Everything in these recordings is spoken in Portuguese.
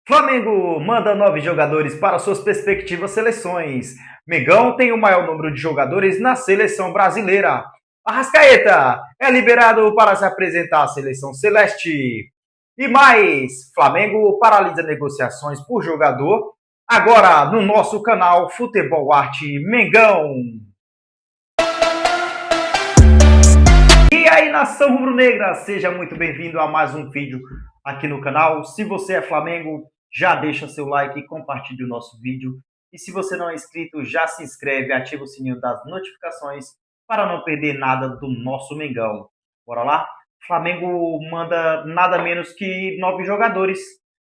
Flamengo manda 9 jogadores para suas respectivas seleções. Mengão tem o maior número de jogadores na seleção brasileira. Arrascaeta é liberado para se apresentar à seleção celeste. E mais, Flamengo paralisa negociações por jogador. Agora no nosso canal Futebol Arte Mengão. E aí, nação rubro-negra, seja muito bem-vindo a mais um vídeo aqui no canal. Se você é Flamengo, já deixa seu like e compartilhe o nosso vídeo. E se você não é inscrito, já se inscreve e ativa o sininho das notificações para não perder nada do nosso Mengão. Bora lá? Flamengo manda nada menos que 9 jogadores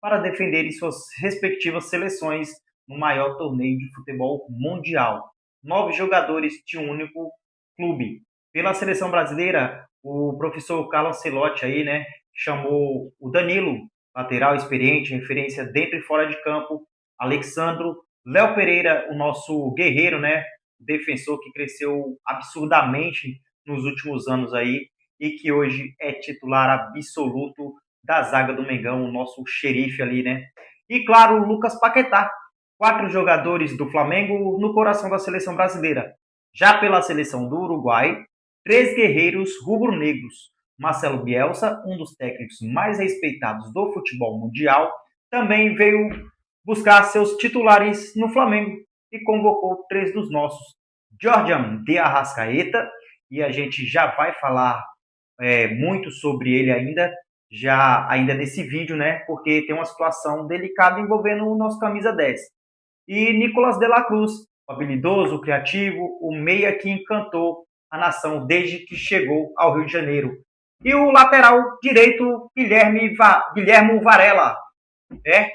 para defenderem suas respectivas seleções no maior torneio de futebol mundial. 9 jogadores de um único clube. Pela seleção brasileira, o professor Carlos Ancelotti aí, né, chamou o Danilo, lateral experiente, referência dentro e fora de campo, Alexandro, Léo Pereira, o nosso guerreiro, né, defensor que cresceu absurdamente nos últimos anos aí e que hoje é titular absoluto da zaga do Mengão, o nosso xerife ali, né? E claro, o Lucas Paquetá, 4 jogadores do Flamengo no coração da seleção brasileira. Já pela seleção do Uruguai, 3 guerreiros rubro-negros. Marcelo Bielsa, um dos técnicos mais respeitados do futebol mundial, também veio buscar seus titulares no Flamengo e convocou 3 dos nossos. Jordan de Arrascaeta, e a gente já vai falar muito sobre ele ainda nesse vídeo, né? Porque tem uma situação delicada envolvendo o nosso camisa 10. E Nicolas de la Cruz, o habilidoso, o criativo, o meia que encantou a nação desde que chegou ao Rio de Janeiro. E o lateral direito, Guilherme Varela,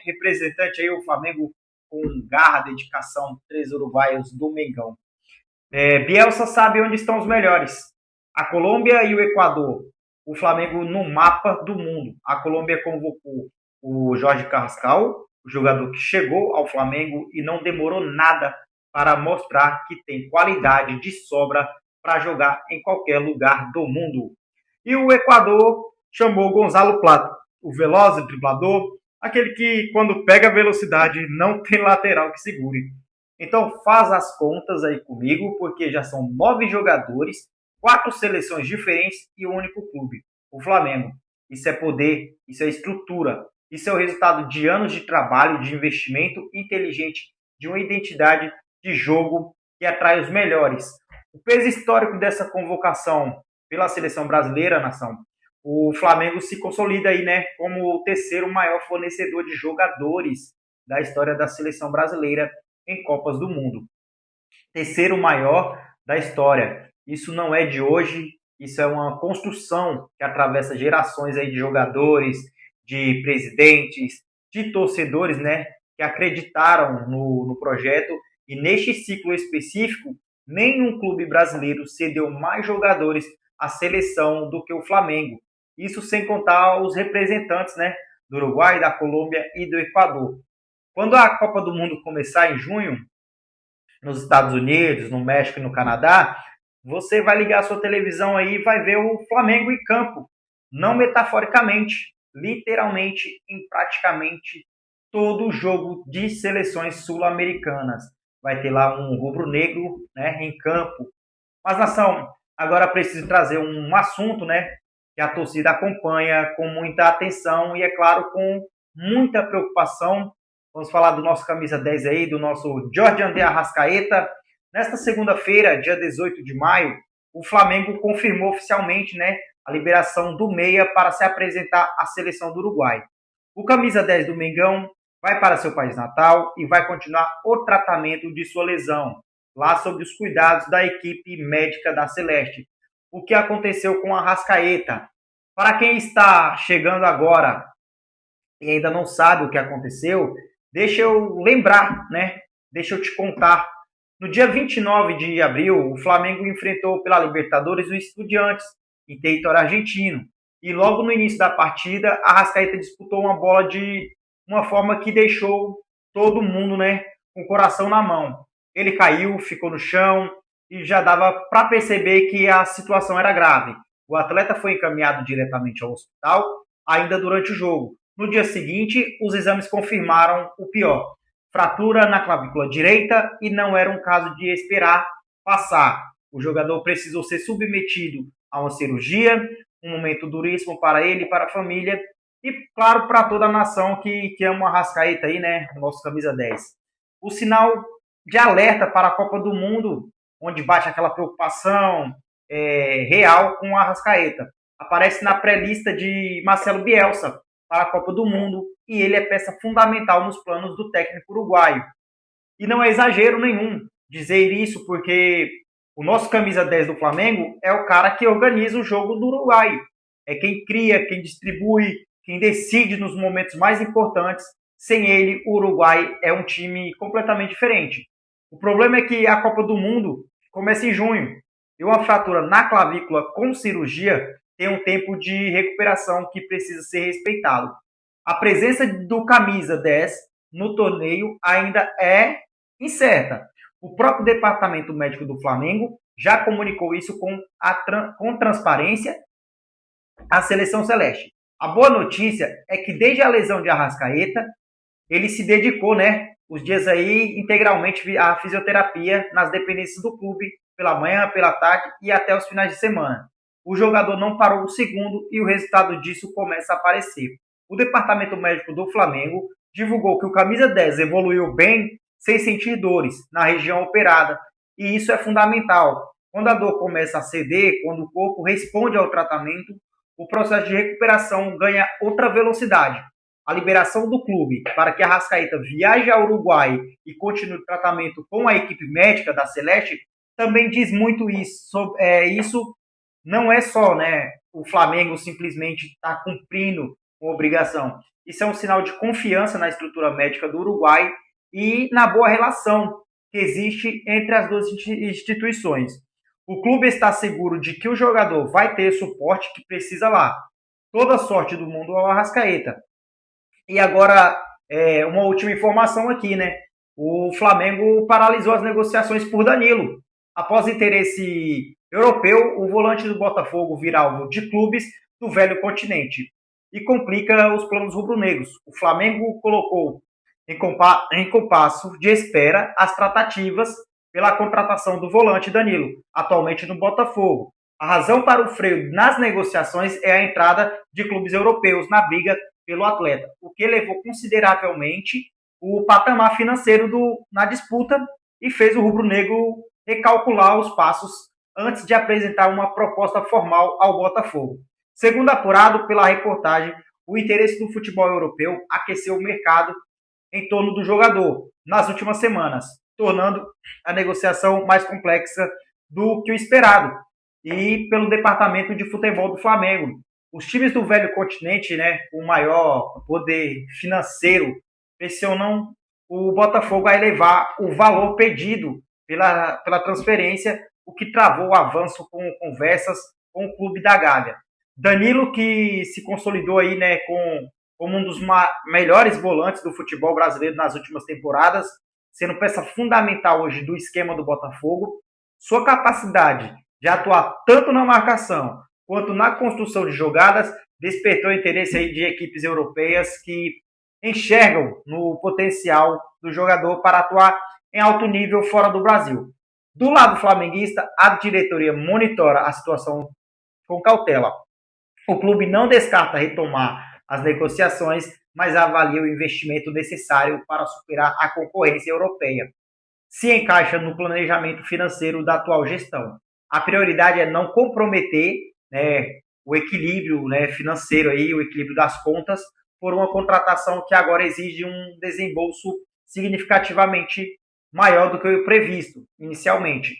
representante aí o Flamengo com garra, dedicação, 3 uruguaios do Mengão. Bielsa sabe onde estão os melhores. A Colômbia e o Equador. O Flamengo no mapa do mundo. A Colômbia convocou o Jorge Carrascal, o jogador que chegou ao Flamengo e não demorou nada para mostrar que tem qualidade de sobra para jogar em qualquer lugar do mundo. E o Equador chamou Gonzalo Plata, o veloz driblador, aquele que quando pega velocidade não tem lateral que segure. Então faz as contas aí comigo, porque já são 9 jogadores, 4 seleções diferentes e um único clube, o Flamengo. Isso é poder, isso é estrutura, isso é o resultado de anos de trabalho, de investimento inteligente, de uma identidade de jogo que atrai os melhores. O peso histórico dessa convocação pela seleção brasileira, nação, o Flamengo se consolida aí, né, como o terceiro maior fornecedor de jogadores da história da seleção brasileira em Copas do Mundo. Terceiro maior da história. Isso não é de hoje, isso é uma construção que atravessa gerações aí de jogadores, de presidentes, de torcedores, né, que acreditaram no projeto. E neste ciclo específico, nenhum clube brasileiro cedeu mais jogadores à seleção do que o Flamengo. Isso sem contar os representantes, né, do Uruguai, da Colômbia e do Equador. Quando a Copa do Mundo começar em junho, nos Estados Unidos, no México e no Canadá, você vai ligar a sua televisão aí e vai ver o Flamengo em campo. Não metaforicamente, literalmente, em praticamente todo jogo de seleções sul-americanas. Vai ter lá um rubro-negro, né, em campo. Mas, nação, agora preciso trazer um assunto, né, que a torcida acompanha com muita atenção e, é claro, com muita preocupação. Vamos falar do nosso camisa 10 aí, do nosso Jordan de Arrascaeta. Nesta segunda-feira, dia 18 de maio, o Flamengo confirmou oficialmente, né, a liberação do meia para se apresentar à seleção do Uruguai. O camisa 10 do Mengão vai para seu país natal e vai continuar o tratamento de sua lesão, lá sob os cuidados da equipe médica da Celeste. O que aconteceu com a Arrascaeta? Para quem está chegando agora e ainda não sabe o que aconteceu, deixa eu lembrar, né? Deixa eu te contar. No dia 29 de abril, o Flamengo enfrentou pela Libertadores o Estudiantes, em território argentino. E logo no início da partida, a Arrascaeta disputou uma bola de uma forma que deixou todo mundo, né, com o coração na mão. Ele caiu, ficou no chão e já dava para perceber que a situação era grave. O atleta foi encaminhado diretamente ao hospital ainda durante o jogo. No dia seguinte, os exames confirmaram o pior: fratura na clavícula direita, e não era um caso de esperar passar. O jogador precisou ser submetido a uma cirurgia, um momento duríssimo para ele e para a família, e claro, para toda a nação que ama o Arrascaeta aí, né, o nosso camisa 10. O sinal de alerta para a Copa do Mundo, onde bate aquela preocupação real com o Arrascaeta. Aparece na pré-lista de Marcelo Bielsa para a Copa do Mundo, e ele é peça fundamental nos planos do técnico uruguaio. E não é exagero nenhum dizer isso, porque o nosso camisa 10 do Flamengo é o cara que organiza o jogo do Uruguai. É quem cria, quem distribui, quem decide nos momentos mais importantes. Sem ele, o Uruguai é um time completamente diferente. O problema é que a Copa do Mundo começa em junho, e uma fratura na clavícula com cirurgia tem um tempo de recuperação que precisa ser respeitado. A presença do camisa 10 no torneio ainda é incerta. O próprio departamento médico do Flamengo já comunicou isso com transparência à seleção celeste. A boa notícia é que desde a lesão de Arrascaeta, ele se dedicou, né, os dias aí integralmente à fisioterapia nas dependências do clube, pela manhã, pela tarde e até os finais de semana. O jogador não parou um segundo e o resultado disso começa a aparecer. O departamento médico do Flamengo divulgou que o camisa 10 evoluiu bem sem sentir dores na região operada, e isso é fundamental. Quando a dor começa a ceder, quando o corpo responde ao tratamento, o processo de recuperação ganha outra velocidade. A liberação do clube para que a Arrascaeta viaje ao Uruguai e continue o tratamento com a equipe médica da Celeste também diz muito isso. Isso não é só, né, o Flamengo simplesmente está cumprindo uma obrigação. Isso é um sinal de confiança na estrutura médica do Uruguai e na boa relação que existe entre as duas instituições. O clube está seguro de que o jogador vai ter o suporte que precisa lá. Toda a sorte do mundo ao Arrascaeta. E agora, uma última informação aqui, né? O Flamengo paralisou as negociações por Danilo. Após interesse europeu, o volante do Botafogo vira alvo de clubes do velho continente e complica os planos rubro-negros. O Flamengo colocou em compasso de espera as tratativas pela contratação do volante Danilo, atualmente no Botafogo. A razão para o freio nas negociações é a entrada de clubes europeus na briga pelo atleta, o que elevou consideravelmente o patamar financeiro na disputa e fez o rubro-negro recalcular os passos antes de apresentar uma proposta formal ao Botafogo. Segundo apurado pela reportagem, o interesse do futebol europeu aqueceu o mercado em torno do jogador nas últimas semanas, tornando a negociação mais complexa do que o esperado, e pelo departamento de futebol do Flamengo. Os times do velho continente, né, com maior poder financeiro, pressionam o Botafogo a elevar o valor pedido pela transferência, o que travou o avanço com conversas com o clube da Gávea. Danilo, que se consolidou aí, né, como um dos melhores volantes do futebol brasileiro nas últimas temporadas, sendo peça fundamental hoje do esquema do Botafogo. Sua capacidade de atuar tanto na marcação quanto na construção de jogadas despertou interesse aí de equipes europeias que enxergam no potencial do jogador para atuar em alto nível fora do Brasil. Do lado flamenguista, a diretoria monitora a situação com cautela. O clube não descarta retomar as negociações, mas avalia o investimento necessário para superar a concorrência europeia. Se encaixa no planejamento financeiro da atual gestão. A prioridade é não comprometer, né, o equilíbrio, né, financeiro, aí, o equilíbrio das contas, por uma contratação que agora exige um desembolso significativamente maior do que o previsto inicialmente.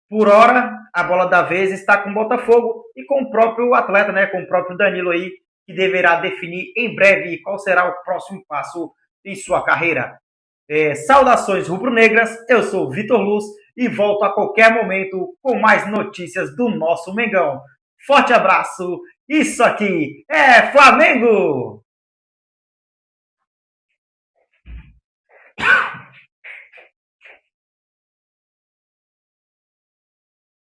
Por hora, a bola da vez está com o Botafogo e com o próprio atleta, né, com o próprio Danilo aí, que deverá definir em breve qual será o próximo passo em sua carreira. Saudações rubro-negras, eu sou Vitor Luz e volto a qualquer momento com mais notícias do nosso Mengão. Forte abraço, isso aqui é Flamengo!